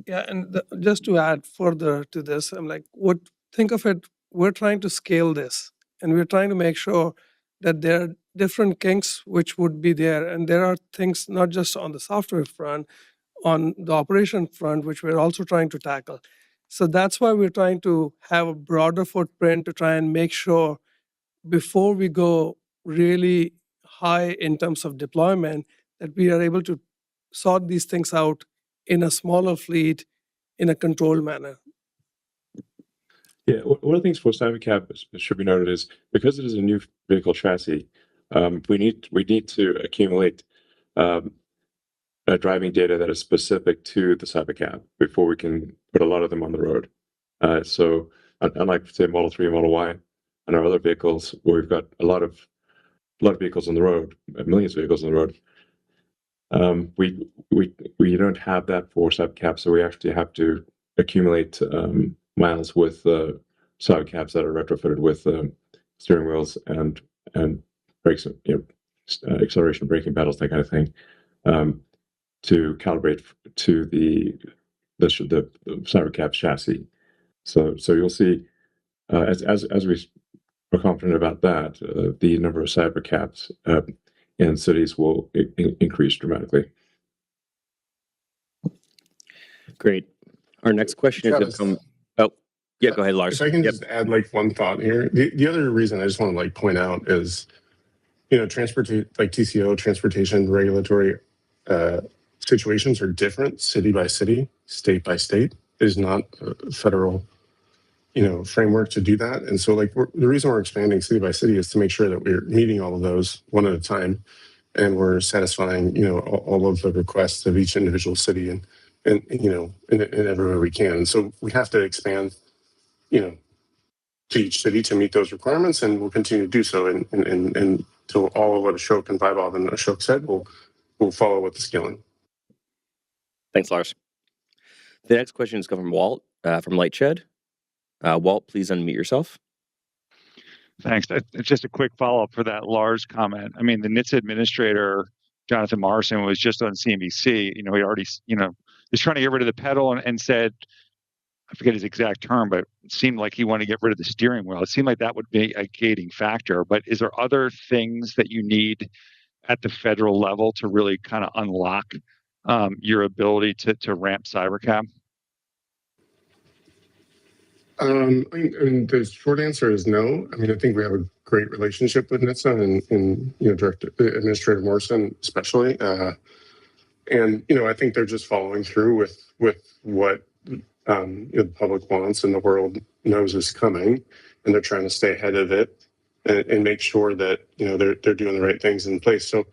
Yeah, and just to add further to this, think of it, we're trying to scale this, and we're trying to make sure that there are different kinks which would be there. And there are things not just on the software front, on the operation front, which we're also trying to tackle. So that's why we're trying to have a broader footprint to try and make sure before we go really high in terms of deployment, that we are able to sort these things out in a smaller fleet in a controlled manner. Yeah, one of the things for Cybercab should be noted is because it is a new vehicle chassis, we need to accumulate driving data that is specific to the Cybercab before we can put a lot of them on the road. So unlike say Model 3 and Model Y and our other vehicles where we've got a lot of vehicles on the road, millions of vehicles on the road, we don't have that for Cybercab, so we actually have to accumulate miles with Cybercabs that are retrofitted with steering wheels and brakes, acceleration, braking pedals, that kind of thing, to calibrate to the Cybercab chassis. So you'll see as we are confident about that, the number of Cybercabs in cities will increase dramatically. Great. Our next question is going to come. Oh, yeah, go ahead, Lars. If I can just add like one thought here. The other reason I just want to like point out is, TCO, transportation regulatory situations are different city by city, state by state. There's not a federal, framework to do that. And so the reason we're expanding city by city is to make sure that we're meeting all of those one at a time, and we're satisfying, all of the requests of each individual city and in everywhere we can. And so we have to expand, to each city to meet those requirements, and we'll continue to do so. And until all of what Ashok and Vaibhav and Ashok said, we'll follow with the scaling. Thanks, Lars. The next question is coming from Walt from Lightshed. Walt, please unmute yourself. Thanks. It's just a quick follow-up for that Lars comment. I mean, the NHTSA administrator, Jonathan Morrison, was just on CNBC. He already, was trying to get rid of the pedal and said, I forget his exact term, but it seemed like he wanted to get rid of the steering wheel. It seemed like that would be a gating factor. But is there other things that you need at the federal level to really kind of unlock your ability to ramp Cybercab? I mean, the short answer is no. I mean, I think we have a great relationship with NHTSA and Director Administrator Morrison especially. And I think they're just following through with what the public wants and the world knows is coming, and they're trying to stay ahead of it and make sure that they're doing the right things in place. So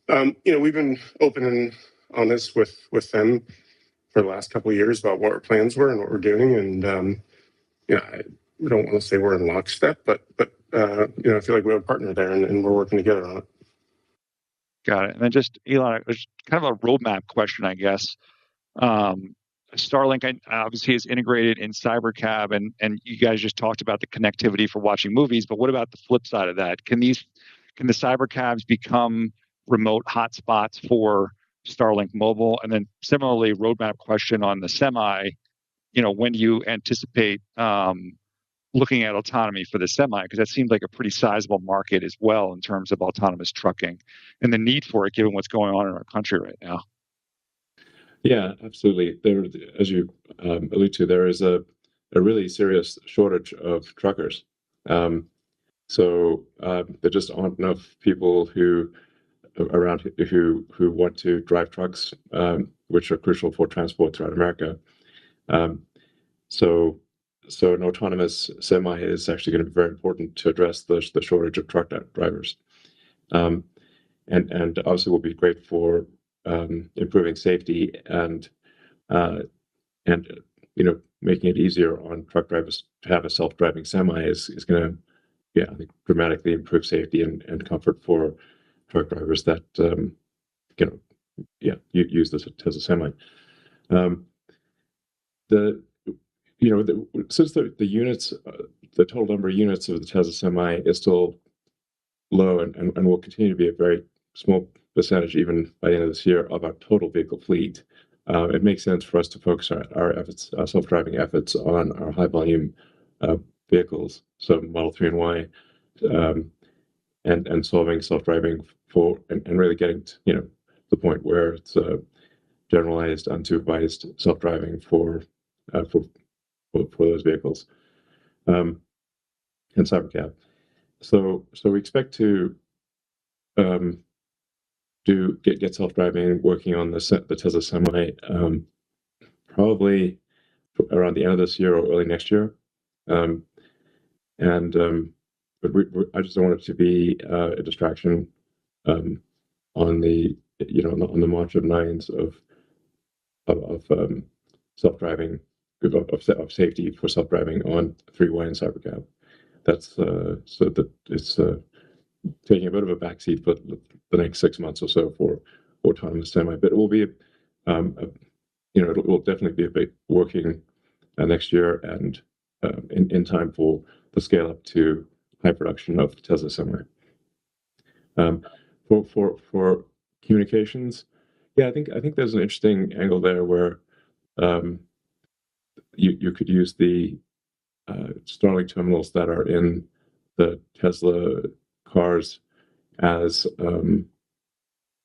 we've been open and honest with them for the last couple of years about what our plans were and what we're doing, and I don't want to say we're in lockstep, but I feel like we have a partner there, and we're working together on it. Got it. And then just Elon, it's kind of a roadmap question, I guess. Starlink obviously is integrated in Cybercab, and you guys just talked about the connectivity for watching movies, but what about the flip side of that? Can the Cybercabs become remote hotspots for Starlink Mobile? And then similarly, roadmap question on the Semi, when do you anticipate looking at autonomy for the Semi? Because that seems like a pretty sizable market as well in terms of autonomous trucking and the need for it given what's going on in our country right now. Yeah, absolutely. There, as you allude to, there is a really serious shortage of truckers. So there just aren't enough people who want to drive trucks, which are crucial for transport throughout America. So an autonomous Semi is actually going to be very important to address the shortage of truck drivers, and obviously will be great for improving safety and making it easier on truck drivers to have a self-driving Semi is going to, I think, dramatically improve safety and comfort for truck drivers that use this as a Semi. Since the units, the total number of units of the Tesla Semi is still low and will continue to be a very small percentage even by the end of this year of our total vehicle fleet, it makes sense for us to focus our efforts, our self-driving efforts, on our high volume vehicles, so Model 3 and Y, and solving self-driving and really getting to the point where it's generalized, unsupervised self-driving for those vehicles, and Cybercab. So we expect to get self-driving working on the Tesla Semi probably around the end of this year or early next year, But I just don't want it to be a distraction on the on the march of nines of self-driving of safety for self-driving on three-way and cybercab. That's so that it's taking a bit of a backseat for the next 6 months or so for autonomous semi. But it will be, it will definitely be a bit working next year and in time for the scale up to high production of Tesla Semi. For communications, yeah, I think there's an interesting angle there where you could use the Starlink terminals that are in the Tesla cars as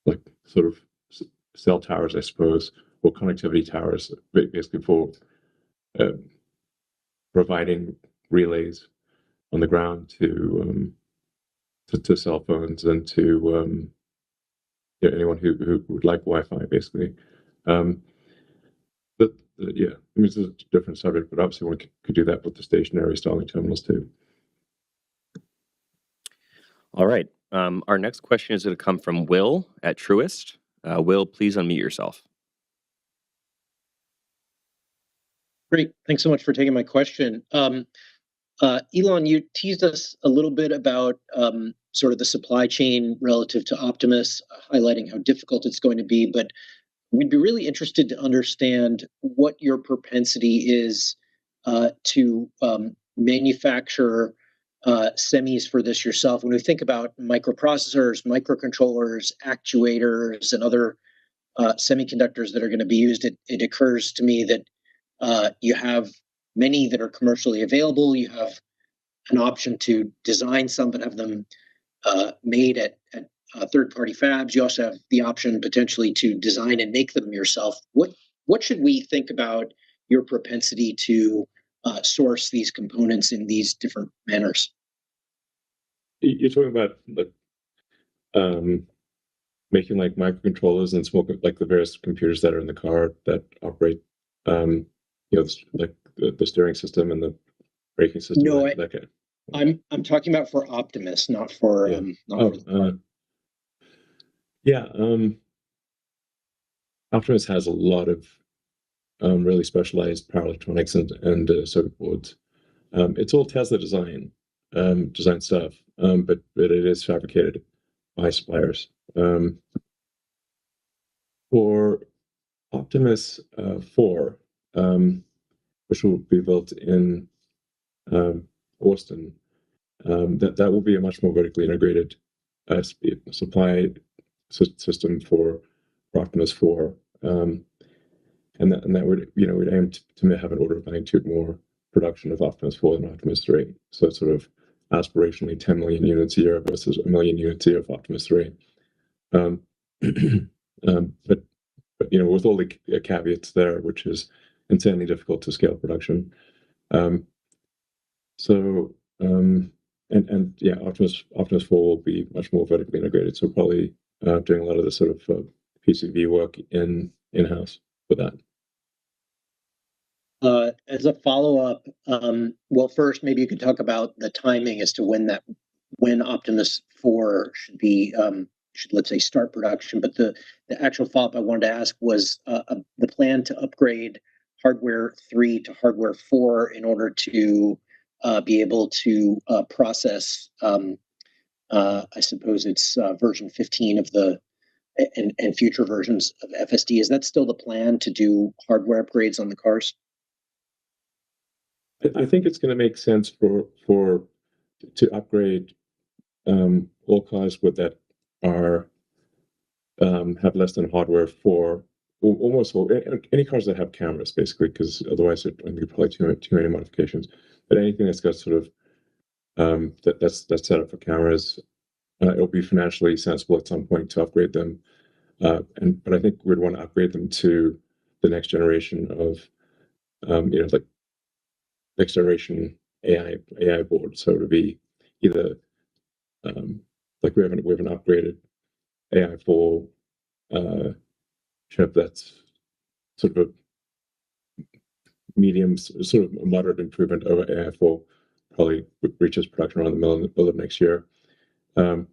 like sort of cell towers, I suppose, or connectivity towers, basically for providing relays on the ground to cell phones and to anyone who would like Wi-Fi, basically. Yeah, I mean, it's a different subject, but obviously one could do that with the stationary Starlink terminals too. All right. Our next question is going to come from Will at Truist. Will, please unmute yourself. Great. Thanks so much for taking my question. Elon, you teased us a little bit about sort of the supply chain relative to Optimus, highlighting how difficult it's going to be, but we'd be really interested to understand what your propensity is to manufacture semis for this yourself. When we think about microprocessors, microcontrollers, actuators, and other semiconductors that are going to be used, it occurs to me that you have many that are commercially available. You have an option to design some but have them made at third-party fabs. You also have the option potentially to design and make them yourself. What should we think about your propensity to source these components in these different manners? You're talking about like making like microcontrollers and small, like the various computers that are in the car that operate, like the steering system and the braking system. No, that kind. I'm talking about for Optimus, not for Optimus has a lot of really specialized power electronics and circuit boards. It's all Tesla design stuff, but it is fabricated by suppliers. For Optimus 4, which will be built in Austin, that will be a much more vertically integrated supply system for Optimus 4, and that would we'd aim to have an order of magnitude more production of Optimus 4 than Optimus 3. So it's sort of aspirationally 10 million units a year versus 1 million units a year of Optimus 3. But with all the caveats there, which is insanely difficult to scale production. Optimus 4 will be much more vertically integrated. So probably doing a lot of the sort of PCB work in-house for that. As a follow-up, well, first, maybe you could talk about the timing as to when Optimus 4 should let's say start production. But the actual follow-up I wanted to ask was the plan to upgrade hardware 3 to hardware 4 in order to be able to process, I suppose it's version 15 of and future versions of FSD. Is that still the plan to do hardware upgrades on the cars? I think it's going to make sense to upgrade all cars that are have less than hardware 4, almost any cars that have cameras, basically, because otherwise I think probably too many modifications. But anything that's got sort of that's set up for cameras, it'll be financially sensible at some point to upgrade them. But I think we'd want to upgrade them to the next generation of like next generation AI board. So it would be either like we have an upgraded AI4 chip that's sort of medium, sort of moderate improvement over AI4 probably reaches production around the middle of next year. And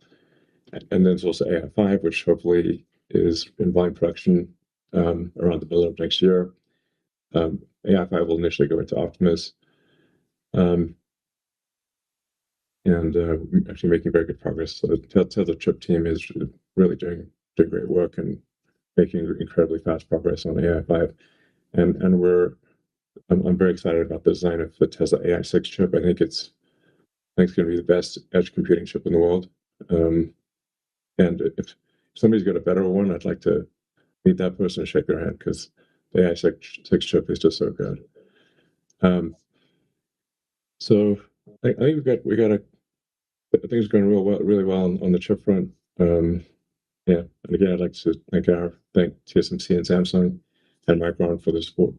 then there's also AI5, which hopefully is in volume production around the middle of next year. AI5 will initially go into Optimus. And actually making very good progress. So the Tesla chip team is really doing great work and making incredibly fast progress on AI5. And I'm very excited about the design of the Tesla AI6 chip. I think it's going to be the best edge computing chip in the world. And if somebody's got a better one, I'd like to meet that person and shake their hand, because the AI6 chip is just so good. So I think we got things going really well on the chip front. Yeah, and again, I'd like to thank TSMC and Samsung and Micron for the support.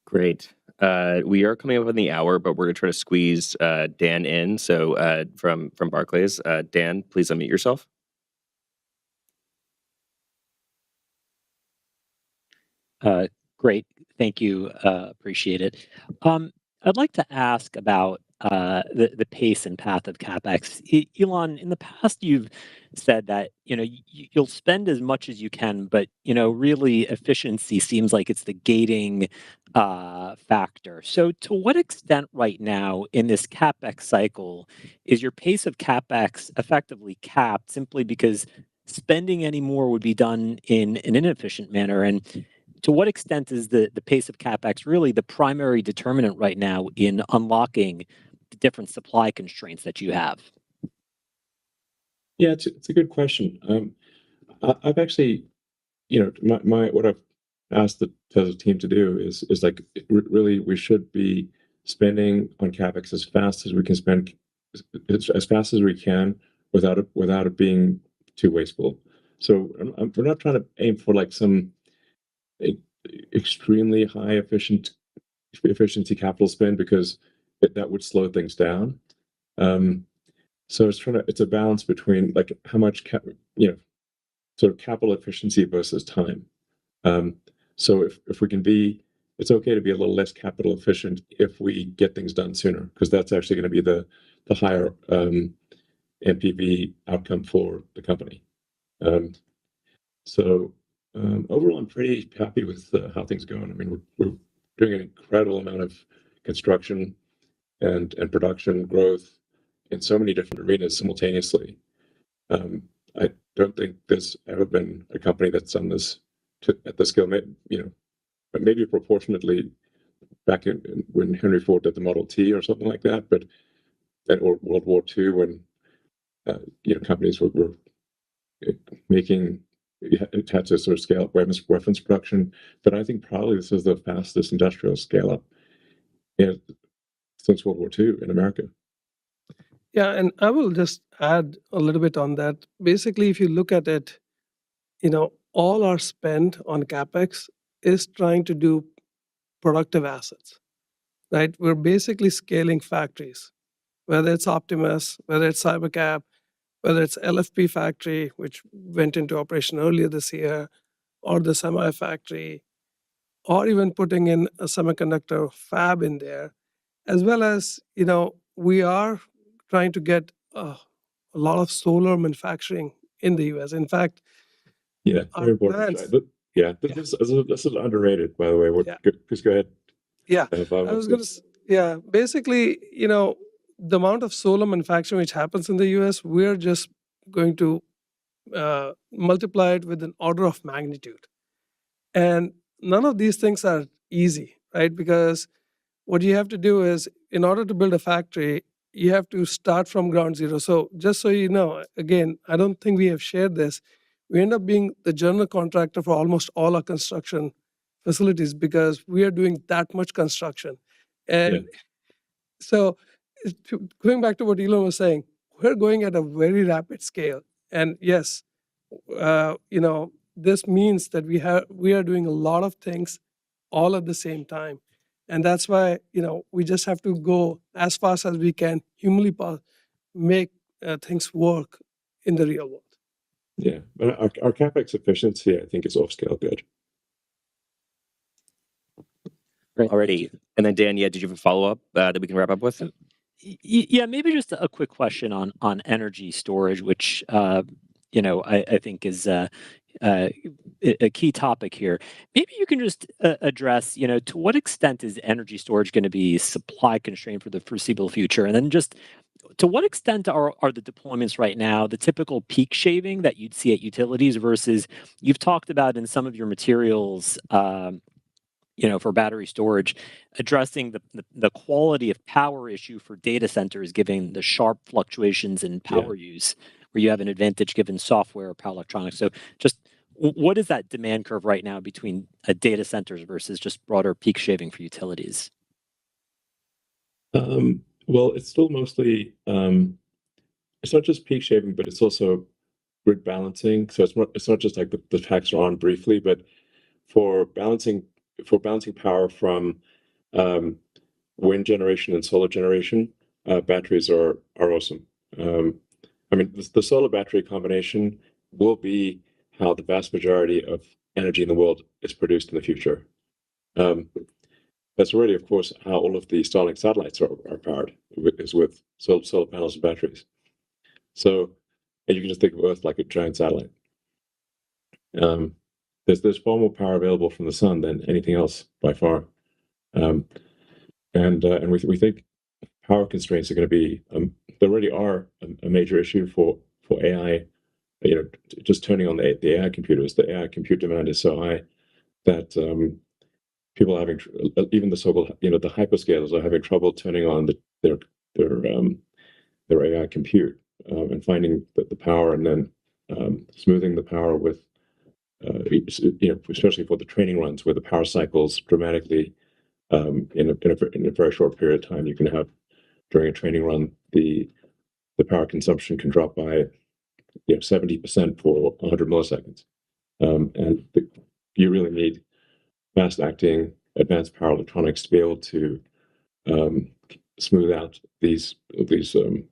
Great. We are coming up on the hour, but we're going to try to squeeze Dan in. So from Barclays, Dan, please unmute yourself. Great. Thank you. Appreciate it. I'd like to ask about the pace and path of CapEx. Elon, in the past, you've said that you'll spend as much as you can, but really efficiency seems like it's the gating factor. So, to what extent right now in this CapEx cycle is your pace of CapEx effectively capped simply because spending any more would be done in an inefficient manner? And to what extent is the pace of CapEx really the primary determinant right now in unlocking the different supply constraints that you have? Yeah, it's a good question. I've actually, what I've asked the Tesla team to do is like really we should be spending on CapEx as fast as we can spend, as fast as we can without it being too wasteful. So we're not trying to aim for like some extremely high efficiency capital spend, because that would slow things down. So it's a balance between like how much sort of capital efficiency versus time. So if we can be, it's okay to be a little less capital efficient if we get things done sooner, because that's actually going to be the higher NPV outcome for the company. So overall, I'm pretty happy with how things are going. I mean, we're doing an incredible amount of construction and production growth in so many different arenas simultaneously. I don't think there's ever been a company that's done this at the scale, maybe proportionately back when Henry Ford did the Model T or something like that, or World War II when companies were making, it had to sort of scale up weapons production. But I think probably this is the fastest industrial scale up since World War II in America. Yeah, and I will just add a little bit on that. Basically, if you look at it, all our spend on CapEx is trying to do productive assets, right? We're basically scaling factories, whether it's Optimus, whether it's Cybercab, whether it's LFP factory, which went into operation earlier this year, or the semi factory, or even putting in a semiconductor fab in there, as well as, we are trying to get a lot of solar manufacturing in the US. In fact, yeah, very important. This is underrated, by the way. Please go ahead. Yeah, I was going to. Basically, the amount of solar manufacturing which happens in the US, we're just going to multiply it with an order of magnitude. And none of these things are easy, right? Because what you have to do is, in order to build a factory, you have to start from ground zero. So just so you know, again, I don't think we have shared this. We end up being the general contractor for almost all our construction facilities because we are doing that much construction. And so going back to what Elon was saying, we're going at a very rapid scale. And yes, this means that we are doing a lot of things all at the same time. And that's why, we just have to go as fast as we can, humanly make things work in the real world. Yeah, but our CapEx efficiency, I think, is off scale good. Great. Alrighty. And then Dan, did you have a follow-up that we can wrap up with? Yeah, maybe just a quick question on energy storage, which I think is a key topic here. Maybe you can just address, to what extent is energy storage going to be supply constrained for the foreseeable future, and then just to what extent are the deployments right now the typical peak shaving that you'd see at utilities versus you've talked about in some of your materials. For battery storage, addressing the quality of power issue for data centers, given the sharp fluctuations in power use, where you have an advantage given software or power electronics. So just what is that demand curve right now between data centers versus just broader peak shaving for utilities? Well, it's still mostly, it's not just peak shaving, but it's also grid balancing. So it's not just like the tax are on briefly, but for balancing power from wind generation and solar generation, batteries are awesome. The solar battery combination will be how the vast majority of energy in the world is produced in the future. That's already, of course, how all of the Starlink satellites are powered, is with solar panels and batteries. So, and you can just think of Earth like a giant satellite. There's far more power available from the sun than anything else by far, and we think power constraints are going to be there already are a major issue for AI. Just turning on the AI computers, the AI compute demand is so high that people are having even the so-called the hyperscalers are having trouble turning on their AI compute and finding the power and then smoothing the power with. Especially for the training runs where the power cycles dramatically in a very short period of time, you can have during a training run the power consumption can drop by 70% for 100 milliseconds, and you really need fast-acting advanced power electronics to be able to smooth out these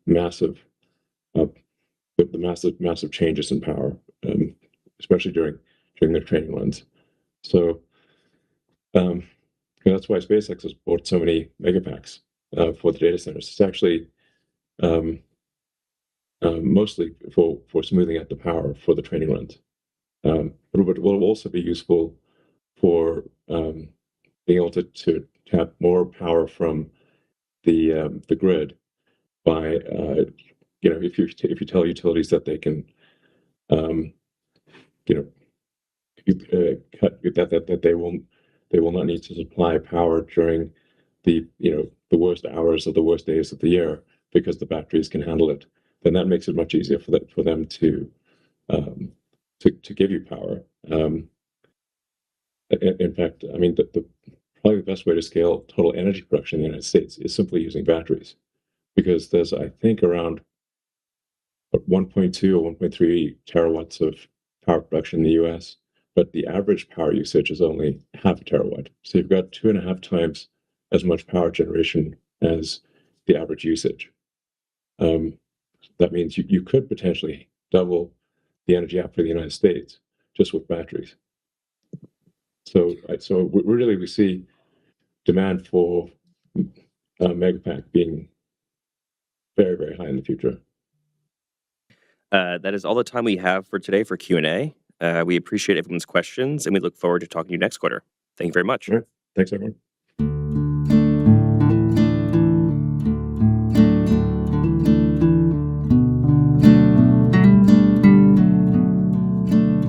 massive changes in power, especially during their training runs. So that's why SpaceX has bought so many megapacks for the data centers. It's actually mostly for smoothing out the power for the training runs. But it will also be useful for being able to tap more power from the grid by if you tell utilities that they can that they will not need to supply power during the worst hours of the worst days of the year because the batteries can handle it, then that makes it much easier for them to give you power. In fact, probably the best way to scale total energy production in the United States is simply using batteries, because there's, I think, around 1.2 or 1.3 terawatts of power production in the US, but the average power usage is only half a terawatt. So you've got 2.5 times as much power generation as the average usage. That means you could potentially double the energy output of the United States just with batteries. So we see demand for megapack being very, very high in the future. That is all the time we have for today for Q&A. We appreciate everyone's questions, and we look forward to talking to you next quarter. Thank you very much. All right. Thanks, everyone.